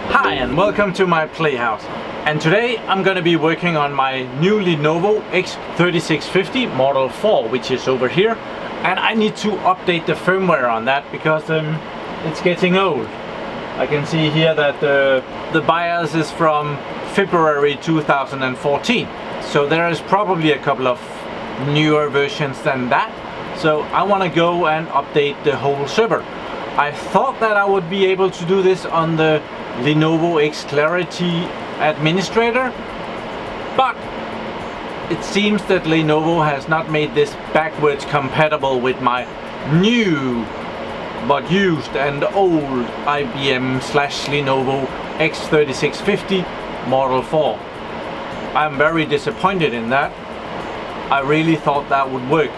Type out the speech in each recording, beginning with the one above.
Hi and welcome to my PlayHouse. And today I'm going to be working on my new Lenovo x3650 Model 4, which is over here. And I need to update the firmware on that because it's getting old. I can see here that the BIOS is from February 2014. So there is probably a couple of newer versions than that. So I want to go and update the whole server. I thought that I would be able to do this on the Lenovo X Clarity Administrator, but it seems that Lenovo has not made this backwards compatible with my new but used and old IBM/Lenovo x3650 Model 4. I'm very disappointed in that. I really thought that would work,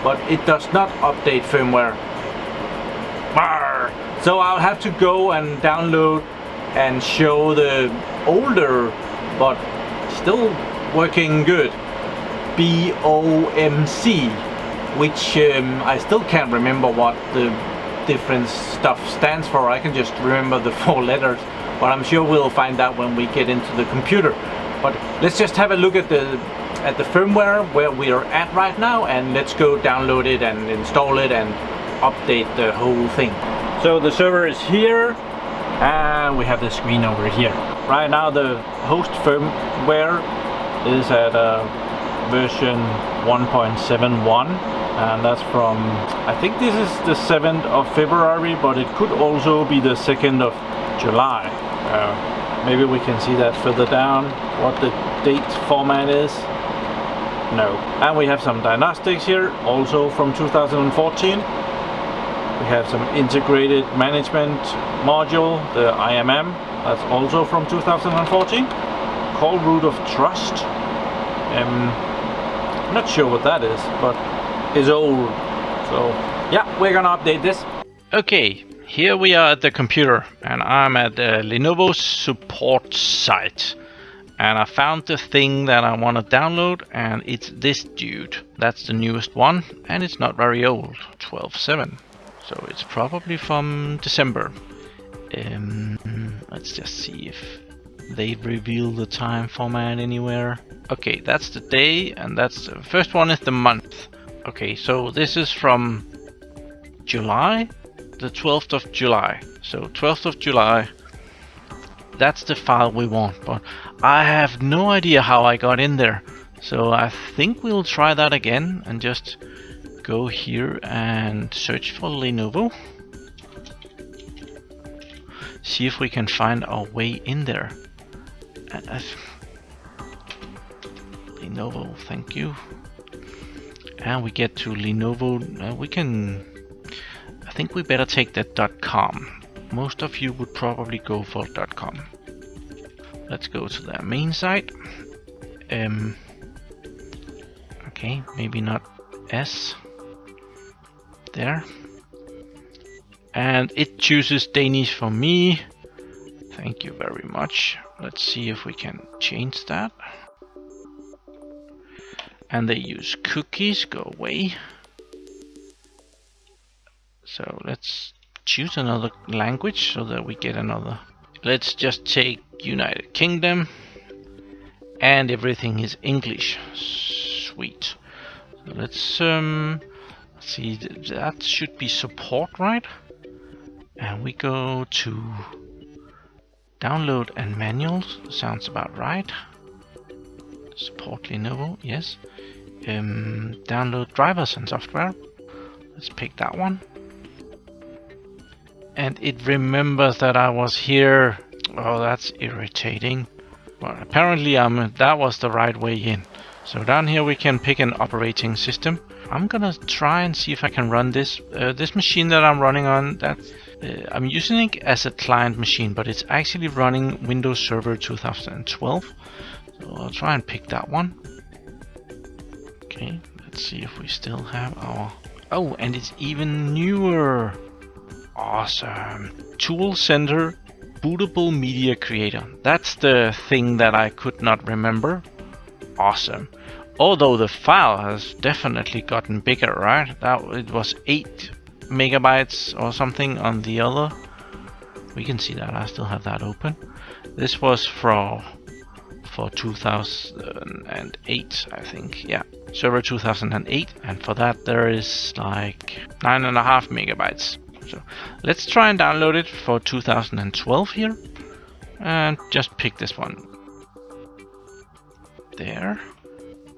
but it does not update firmware. So I'll have to go and download and show the older but still working good BOMC, which I still can't remember what the different stuff stands for. I can just remember the 4 letters, but I'm sure we'll find out when we get into the computer. But let's just have a look at the firmware where we are at right now, and let's go download it and install it and update the whole thing. So the server is here and we have the screen over here. Right now the host firmware is at version 1.71, and that's from, I think this is the 7th of February, but it could also be the 2nd of July. Maybe we can see that further down, what the date format is. No. And we have some diagnostics here, also from 2014. We have some integrated management module, the IMM, that's also from 2014. Call root of trust. I'm not sure what that is, but it's old. So yeah, we're gonna update this. Okay, here we are at the computer, and I'm at the Lenovo support site. And I found the thing that I want to download, and it's this dude. That's the newest one, and it's not very old, 12.7. So it's probably from December. Let's just see if they reveal the time format anywhere. Okay, that's the day, and that's the first one is the month. Okay, so this is from July, the 12th of July. So 12th of July, that's the file we want, but I have no idea how I got in there. So I think we'll try that again and just go here and search for Lenovo. See if we can find our way in there. Lenovo, thank you. And we get to Lenovo. I think we better take that .com. Most of you would probably go for .com. Let's go to their main site. Okay, maybe not S. There. And it chooses Danish for me. Thank you very much. Let's see if we can change that. And they use cookies, go away. So let's choose another language so that we get another. Let's just take United Kingdom, and everything is English. Sweet. So let's see, that should be support, right? And we go to download and manuals. Sounds about right. Support Lenovo, yes. Download drivers and software. Let's pick that one. And it remembers that I was here. Oh, that's irritating. Well, apparently that was the right way in. So down here we can pick an operating system. I'm gonna try and see if I can run this. This machine that I'm running on, I'm using it as a client machine, but it's actually running Windows Server 2012. So I'll try and pick that one. Okay, let's see if we still have our... Oh, and it's even newer. Awesome. Tool Center Bootable Media Creator. That's the thing that I could not remember. Awesome. Although the file has definitely gotten bigger, right? It was 8 megabytes or something on the other. We can see that I still have that open. This was for 2008, I think. Yeah, server 2008, and for that there is like 9.5 megabytes. So let's try and download it for 2012 here, and just pick this one there,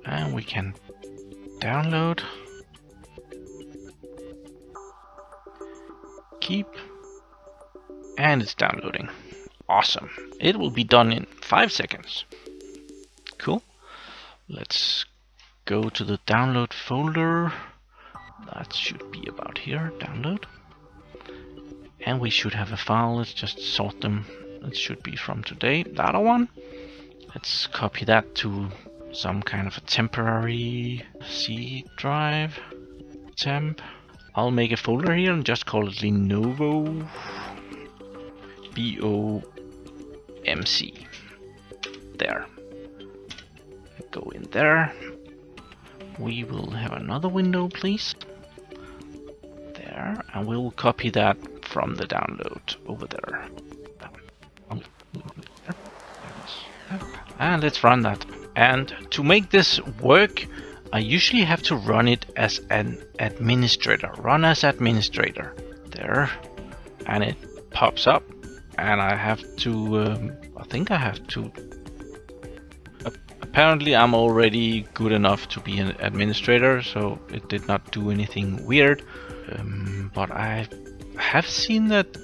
and we can download, keep, and it's downloading. Awesome. It will be done in 5 seconds. Cool. Let's go to the download folder. That should be about here. Download. And we should have a file. Let's just sort them. It should be from today. That one. Let's copy that to some kind of a temporary C drive. Temp. I'll make a folder here and just call it Lenovo BOMC. There. Go in there. We will have another window, please. There, and we'll copy that from the download over there. And let's run that. And to make this work, I usually have to run it as an administrator. Run as administrator. There. And it pops up. And I have to, I think I have to. Apparently I'm already good enough to be an administrator, so it did not do anything weird. But I have seen that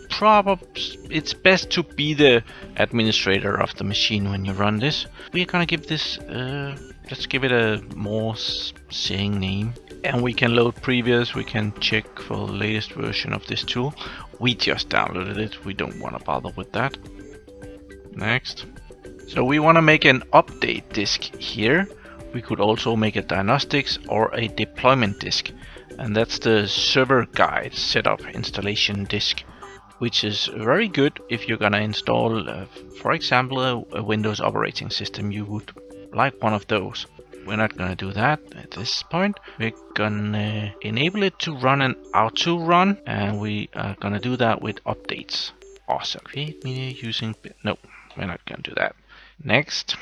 it's best to be the administrator of the machine when you run this. We're gonna give this, let's give it a more saying name. And we can load previous, we can check for the latest version of this tool. We just downloaded it, we don't want to bother with that. Next. So we want to make an update disk here. We could also make a diagnostics or a deployment disk. And that's the server guide setup installation disk, which is very good if you're gonna install, for example, a Windows operating system. You would like one of those. We're not gonna do that at this point. We're gonna enable it to run an auto run, and we are gonna do that with updates. Awesome. Create media using, no, we're not gonna do that. Next.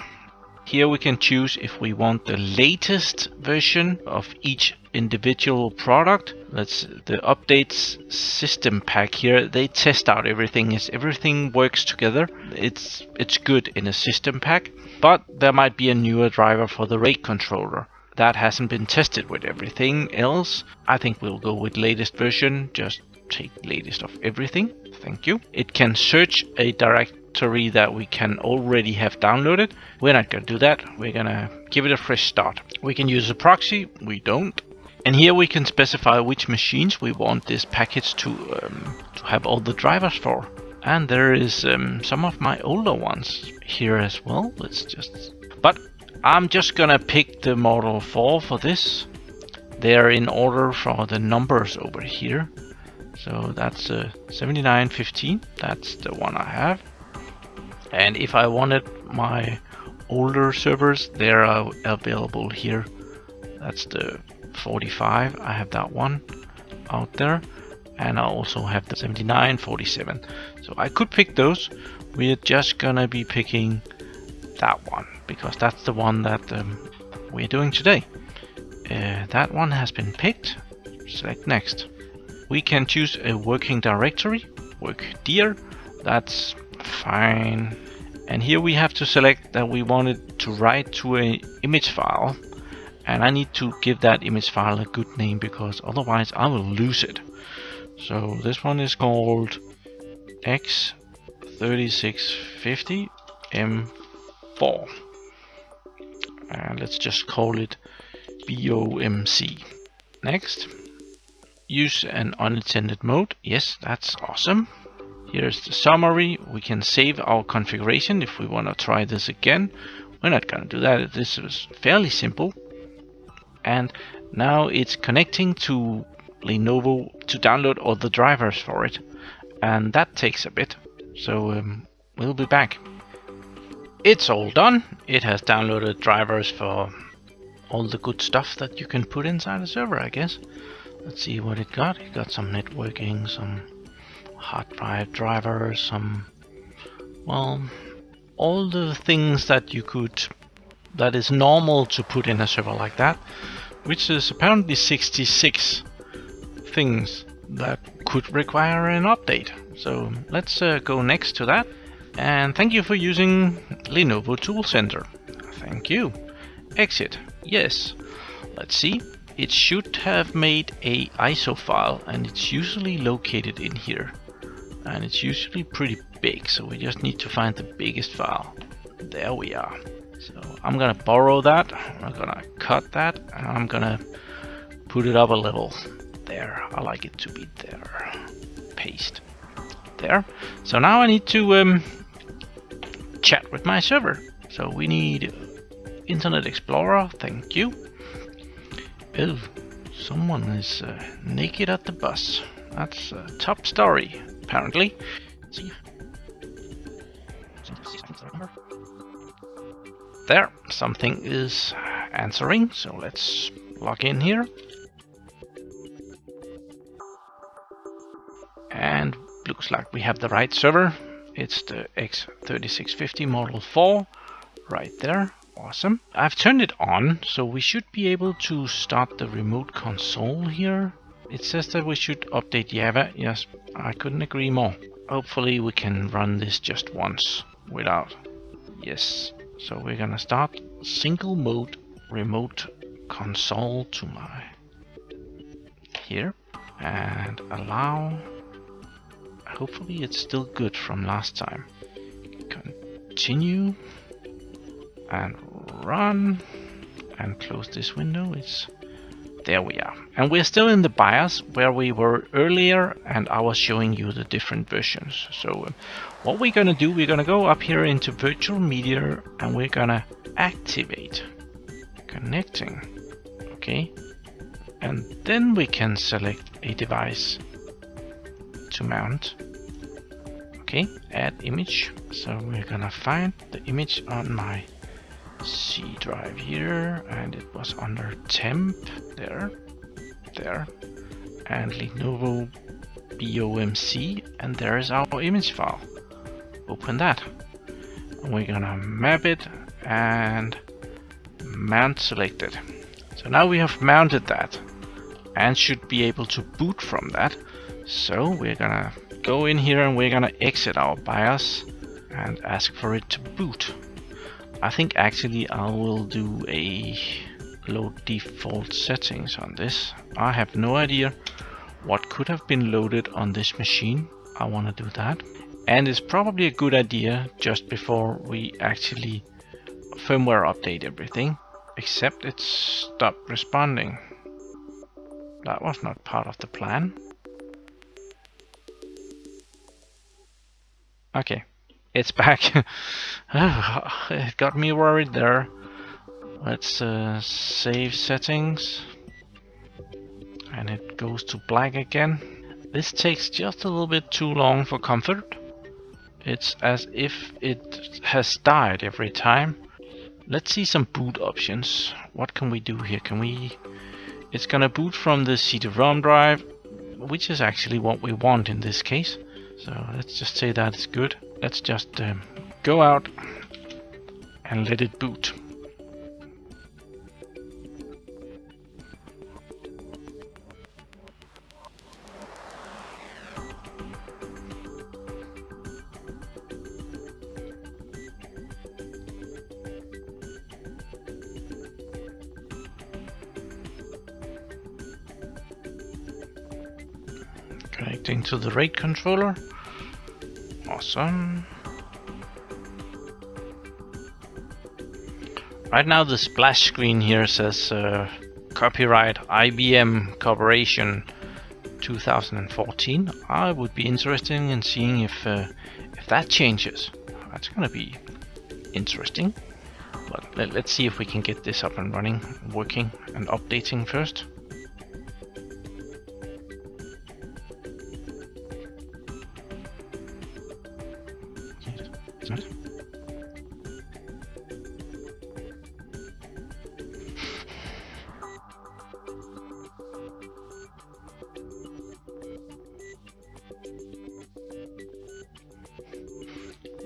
Here we can choose if we want the latest version of each individual product. The updates system pack here. They test out everything. Everything works together. It's good in a system pack, but there might be a newer driver for the rate controller that hasn't been tested with everything else. I think we'll go with latest version. Just take latest of everything. Thank you. It can search a directory that we can already have downloaded. We're not going to do that. We're going to give it a fresh start. We can use a proxy. We don't. And here we can specify which machines we want this package to have all the drivers for. And there is some of my older ones here as well. But I'm just going to pick the Model 4 for this. They're in order for the numbers over here. So that's 7915, that's the one I have. And if I wanted my older servers, they are available here. That's the 45, I have that one out there. And I also have the 7947. So I could pick those. We're just gonna be picking that one, because that's the one that we're doing today. That one has been picked. Select next. We can choose a working directory, work dir, that's fine. And here we have to select that we want it to write to an image file. And I need to give that image file a good name, because otherwise I will lose it. So this one is called x3650 M4. And let's just call it BOMC. Next. Use an unattended mode. Yes, that's awesome. Here's the summary. We can save our configuration if we want to try this again. We're not going to do that. This is fairly simple. And now it's connecting to Lenovo to download all the drivers for it. And that takes a bit. So we'll be back. It's all done. It has downloaded drivers for all the good stuff that you can put inside a server, I guess. Let's see what it got. It got some networking, some hard drive drivers, some, well, all the things that you could, that is normal to put in a server like that, which is apparently 66 things that could require an update. So let's go next to that. And thank you for using Lenovo Tool Center. Thank you. Exit. Yes. Let's see. It should have made a ISO file, and it's usually located in here. And it's usually pretty big, so we just need to find the biggest file. There we are. So I'm gonna borrow that, I'm gonna cut that, and I'm gonna put it up a level. There, I like it to be there. Paste. There. So now I need to chat with my server. So we need Internet Explorer, thank you. Oh, someone is naked at the bus. That's a top story, apparently. See. There, something is answering, so let's log in here. And looks like we have the right server. It's the x3650 Model 4 right there. Awesome. I've turned it on, so we should be able to start the remote console here. It says that we should update Java. Yes, I couldn't agree more. Hopefully we can run this just once without. Yes. So we're gonna start single mode remote console to my here and allow. Hopefully it's still good from last time. Continue and run and close this window. It's there we are. And we're still in the BIOS where we were earlier, and I was showing you the different versions. So what we're gonna do, we're gonna go up here into virtual media and we're gonna activate connecting. Okay. And then we can select a device to mount. Okay, add image. So we're gonna find the image on my C drive here, and it was under temp there, and Lenovo BOMC, and there is our image file. Open that, and we're gonna map it and mount selected. So now we have mounted that and should be able to boot from that. So we're gonna go in here and we're gonna exit our BIOS and ask for it to boot. I think actually I will do a load default settings on this. I have no idea what could have been loaded on this machine. I want to do that. And it's probably a good idea just before we actually firmware update everything, except it stopped responding. That was not part of the plan. Okay. It's back. It got me worried there. Let's save settings. And it goes to black again. This takes just a little bit too long for comfort. It's as if it has died every time. Let's see some boot options. What can we do here? It's gonna boot from the CD-ROM drive, which is actually what we want in this case. So let's just say that is good. Let's just go out and let it boot. Connecting to the RAID controller. Awesome. Right now the splash screen here says copyright IBM Corporation 2014. I would be interested in seeing if that changes. That's gonna be interesting. But let's see if we can get this up and running, working and updating first.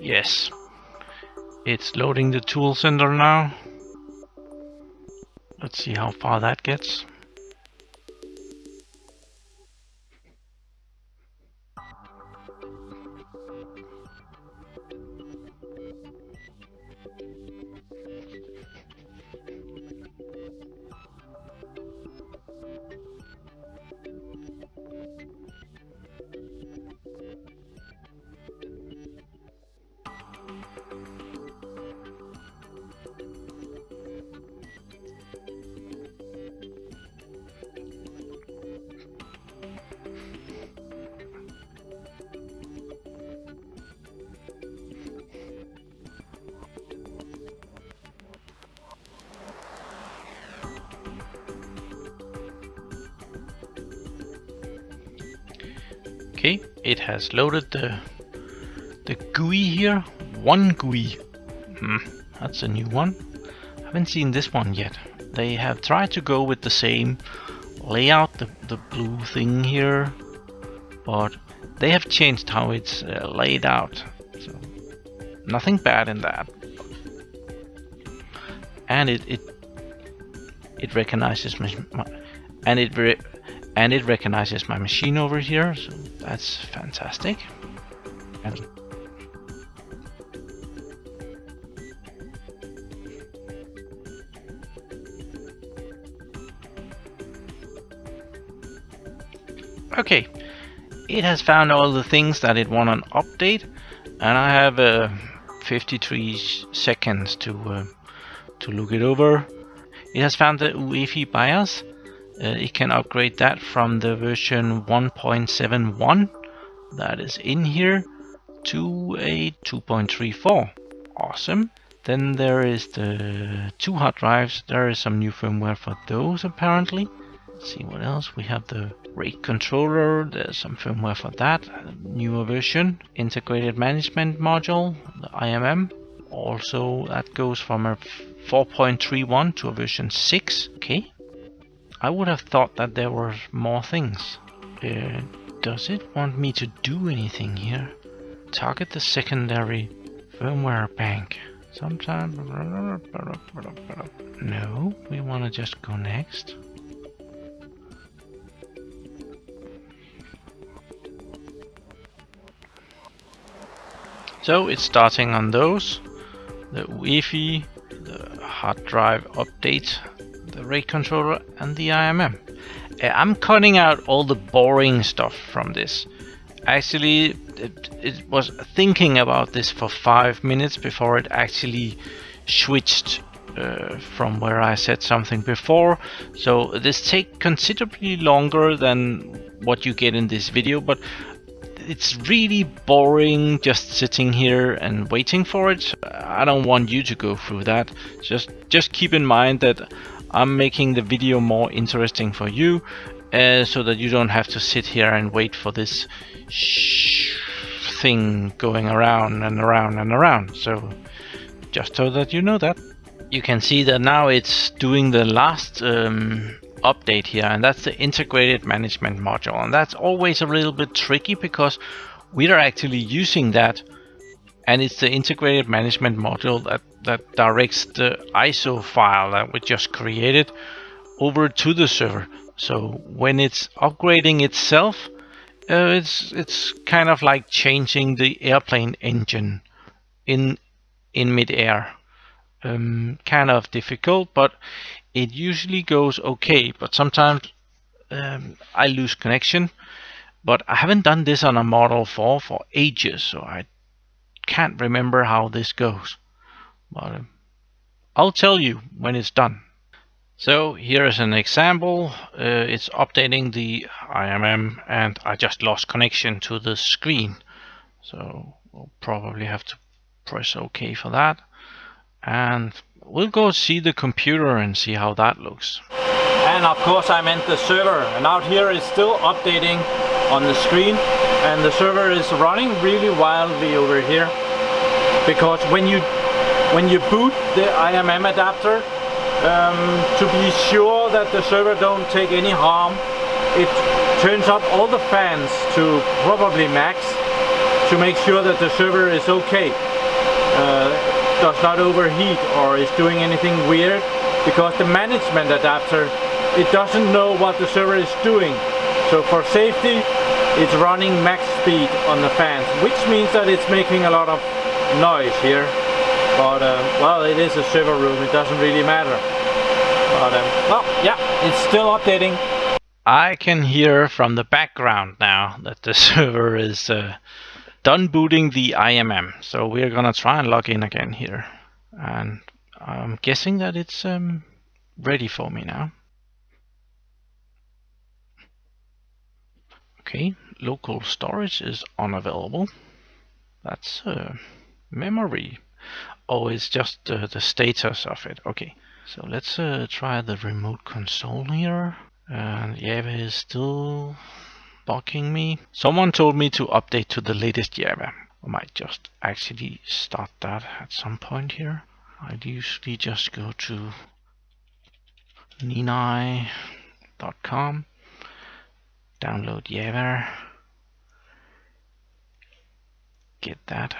Yes. It's loading the tool center now. Let's see how far that gets. Okay, it has loaded the GUI here. One GUI. That's a new one. Haven't seen this one yet. They have tried to go with the same layout, the blue thing here, but they have changed how it's laid out. So nothing bad in that. And it recognizes it recognizes my machine over here, so that's fantastic. And okay, it has found all the things that it want to update, and I have 53 seconds to look it over. It has found the UEFI BIOS. It can upgrade that from the version 1.71 that is in here to a 2.34. Awesome. Then there is the 2 hard drives. There is some new firmware for those apparently. Let's see what else. We have the RAID controller. There's some firmware for that. Newer version. Integrated management module, the IMM. Also that goes from a 4.31 to a version 6. Okay. I would have thought that there were more things. Does it want me to do anything here? Target the secondary firmware bank. Sometimes... No, we want to just go next. So it's starting on those. The UEFI, the hard drive update, the RAID controller, and the IMM. I'm cutting out all the boring stuff from this. Actually, it was thinking about this for 5 minutes before it actually switched from where I said something before. So this takes considerably longer than what you get in this video, but it's really boring just sitting here and waiting for it. I don't want you to go through that. Just keep in mind that I'm making the video more interesting for you, so that you don't have to sit here and wait for this thing going around and around and around. So just so that you know that. You can see that now it's doing the last update here, and that's the integrated management module, and that's always a little bit tricky because we are actually using that, and it's the integrated management module that directs the ISO file that we just created over to the server. So when it's upgrading itself, it's kind of like changing the airplane engine in mid-air. Kind of difficult, but it usually goes okay. But sometimes I lose connection. But I haven't done this on a Model 4 for ages, so I can't remember how this goes. But I'll tell you when it's done. So here is an example. It's updating the IMM, and I just lost connection to the screen. So we'll probably have to press OK for that. And we'll go see the computer and see how that looks. And of course I meant the server, and out here is still updating on the screen, and the server is running really wildly over here, because when you boot the IMM adapter, to be sure that the server don't take any harm, it turns up all the fans to probably max to make sure that the server is okay. does not overheat or is doing anything weird, because the management adapter, it doesn't know what the server is doing. So for safety, it's running max speed on the fans, which means that it's making a lot of noise here. But well, it is a server room, it doesn't really matter. But well, yeah, it's still updating. I can hear from the background now that the server is done booting the IMM. So we're gonna try and log in again here. And I'm guessing that it's ready for me now. Okay, local storage is unavailable. That's memory. Oh, it's just the status of it. Okay, so let's try the remote console here. And Java is still bugging me. Someone told me to update to the latest Java. I might just actually start that at some point here. I'd usually just go to ninai.com, download Java, get that,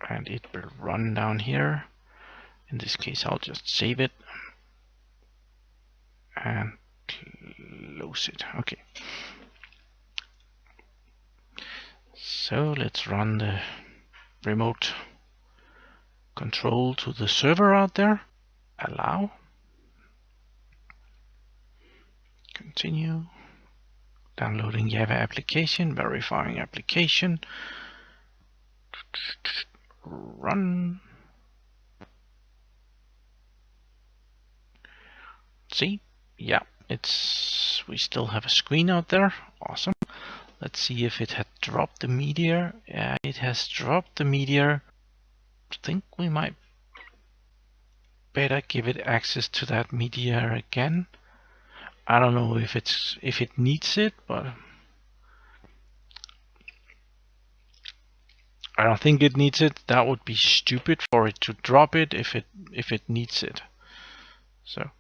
and it will run down here. In this case, I'll just save it and close it. Okay. So let's run the remote control to the server out there. Allow. Continue. Downloading Java application, verifying application. Run. See? Yeah, we still have a screen out there. Awesome. Let's see if it had dropped the media. Yeah, it has dropped the media. I think we might better give it access to that media again. I don't know if it needs it, but I don't think it needs it. That would be stupid for it to drop it if it needs it. So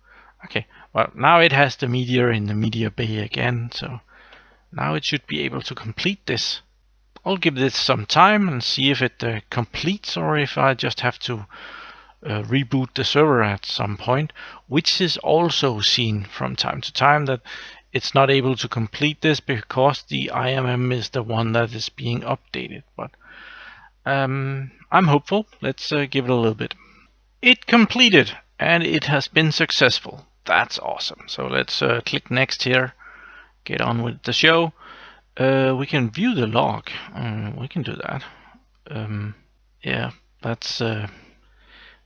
okay, well, now it has the media in the media bay again, so now it should be able to complete this. I'll give this some time and see if it completes, or if I just have to reboot the server at some point, which is also seen from time to time, that it's not able to complete this because the IMM is the one that is being updated. But I'm hopeful. Let's give it a little bit. It completed, and it has been successful. That's awesome. So let's click next here, get on with the show. We can view the log. We can do that. Yeah, that's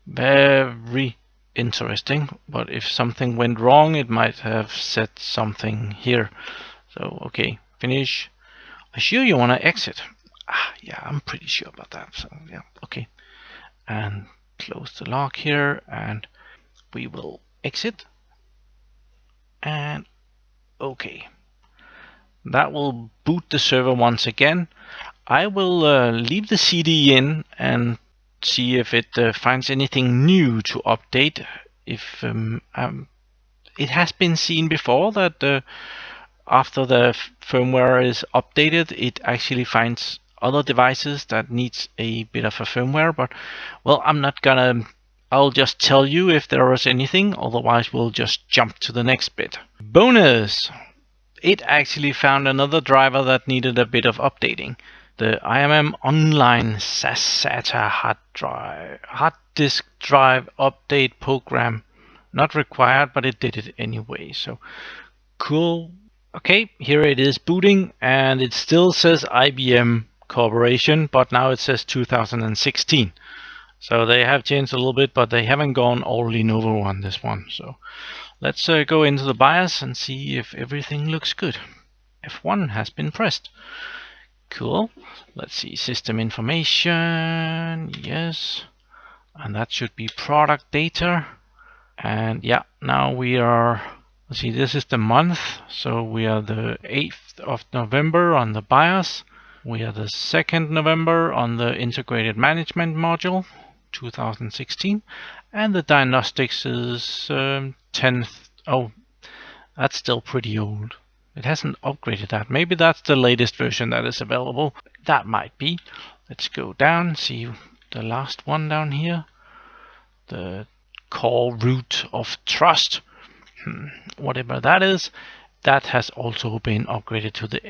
very interesting. But if something went wrong, it might have set something here. So okay, finish. Are you sure you want to exit? Yeah, I'm pretty sure about that. So yeah, okay. And close the log here, and we will exit. And okay. That will boot the server once again. I will leave the CD in and see if it finds anything new to update. If it has been seen before that after the firmware is updated, it actually finds other devices that needs a bit of a firmware. But well, I'll just tell you if there is anything, otherwise we'll just jump to the next bit. Bonus! It actually found another driver that needed a bit of updating. The IMM Online SATA hard disk drive update program. Not required, but it did it anyway. So cool. Okay, here it is booting, and it still says IBM Corporation, but now it says 2016. So they have changed a little bit, but they haven't gone all Lenovo on this one. So let's go into the BIOS and see if everything looks good. F1 has been pressed. Cool. Let's see, system information, yes. And that should be product data. And yeah, now we are, let's see, this is the month. So we are the 8th of November on the BIOS. We are the 2nd November on the integrated management module, 2016. And the diagnostics is 10th. Oh, that's still pretty old. It hasn't upgraded that. Maybe that's the latest version that is available. That might be. Let's go down, see the last one down here. The core root of trust. Whatever that is, that has also been upgraded to the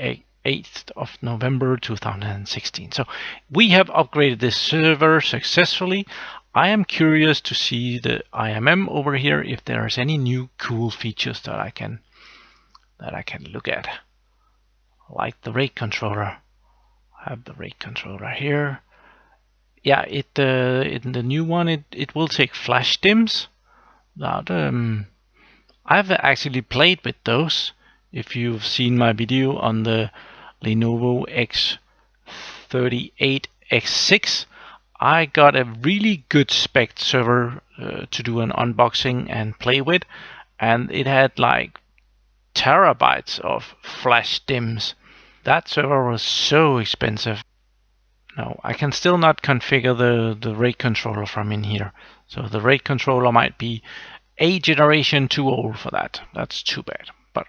8th of November 2016. So we have upgraded this server successfully. I am curious to see the IMM over here, if there's any new cool features that I can look at. Like the rate controller. I have the rate controller here. Yeah, in the new one it will take flash dims. That I've actually played with those. If you've seen my video on the Lenovo x3650, I got a really good spec server to do an unboxing and play with, and it had like terabytes of flash dims. That server was so expensive. No, I can still not configure the rate controller from in here. So the rate controller might be a generation too old for that. That's too bad. But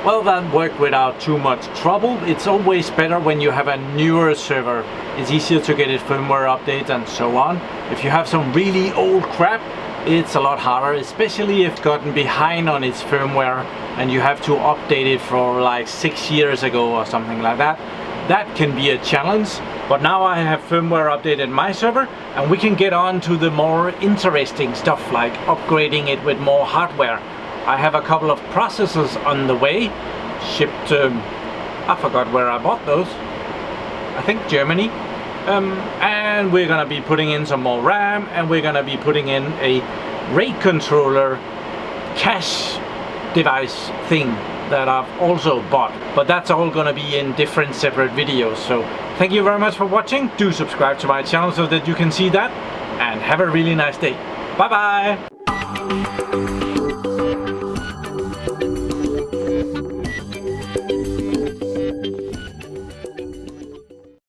well, that worked without too much trouble. It's always better when you have a newer server. It's easier to get it firmware updates and so on. If you have some really old crap, it's a lot harder, especially if it's gotten behind on its firmware and you have to update it for like 6 years ago or something like that. That can be a challenge. But now I have firmware updated my server, and we can get on to the more interesting stuff, like upgrading it with more hardware. I have a couple of processors on the way, shipped, I forgot where I bought those, I think Germany. And we're gonna be putting in some more RAM, and we're gonna be putting in a rate controller cache device thing that I've also bought. But that's all gonna be in different separate videos. So thank you very much for watching. Do subscribe to my channel so that you can see that, and have a really nice day. Bye bye.